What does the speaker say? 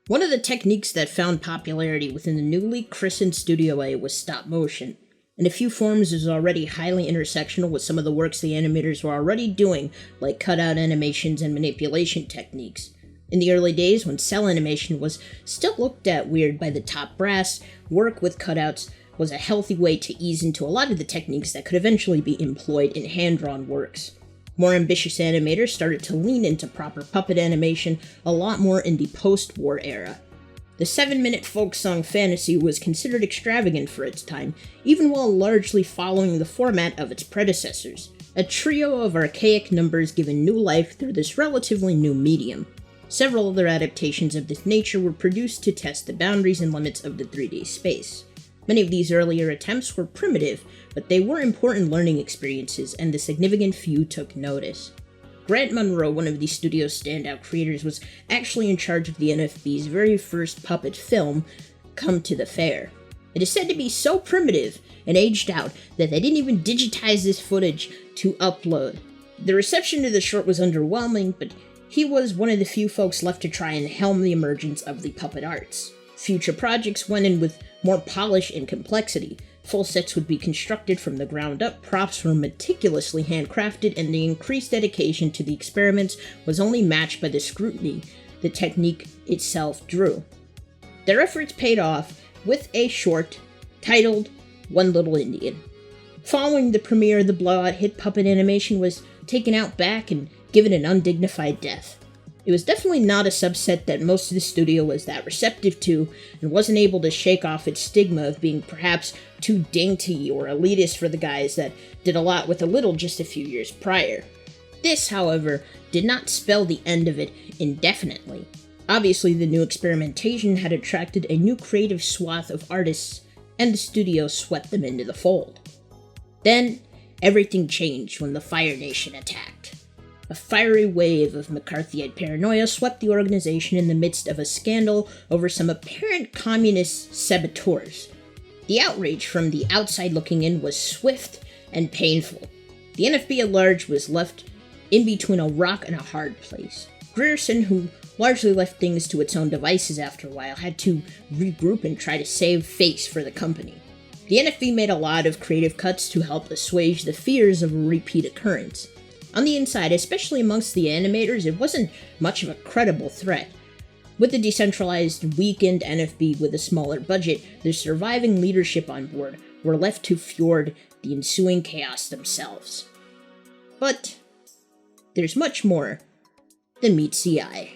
One of the techniques that found popularity within the newly christened Studio A was stop motion. In a few forms, it was already highly intersectional with some of the works the animators were already doing, like cutout animations and manipulation techniques. In the early days, when cell animation was still looked at weird by the top brass, work with cutouts was a healthy way to ease into a lot of the techniques that could eventually be employed in hand-drawn works. More ambitious animators started to lean into proper puppet animation a lot more in the post-war era. The 7-minute folk song Fantasy was considered extravagant for its time, even while largely following the format of its predecessors, a trio of archaic numbers given new life through this relatively new medium. Several other adaptations of this nature were produced to test the boundaries and limits of the 3D space. Many of these earlier attempts were primitive, but they were important learning experiences, and the significant few took notice. Grant Munro, one of the studio's standout creators, was actually in charge of the NFB's very first puppet film, Come to the Fair. It is said to be so primitive and aged out that they didn't even digitize this footage to upload. The reception to the short was underwhelming, but he was one of the few folks left to try and helm the emergence of the puppet arts. Future projects went in with more polish and complexity. Full sets would be constructed from the ground up, props were meticulously handcrafted, and the increased dedication to the experiments was only matched by the scrutiny the technique itself drew. Their efforts paid off with a short titled One Little Indian. Following the premiere, the blowout hit puppet animation was taken out back and given an undignified death. It was definitely not a subset that most of the studio was that receptive to, and wasn't able to shake off its stigma of being perhaps too dainty or elitist for the guys that did a lot with a little just a few years prior. This, however, did not spell the end of it indefinitely. Obviously, the new Experimentation had attracted a new creative swath of artists, and the studio swept them into the fold. Then, everything changed when the Fire Nation attacked. A fiery wave of McCarthyite paranoia swept the organization in the midst of a scandal over some apparent communist saboteurs. The outrage from the outside looking in was swift and painful. The NFB at large was left in between a rock and a hard place. Grierson, who largely left things to its own devices after a while, had to regroup and try to save face for the company. The NFB made a lot of creative cuts to help assuage the fears of a repeat occurrence. On the inside, especially amongst the animators, it wasn't much of a credible threat. With the decentralized, weakened NFB with a smaller budget, the surviving leadership on board were left to fjord the ensuing chaos themselves. But there's much more than meets the eye.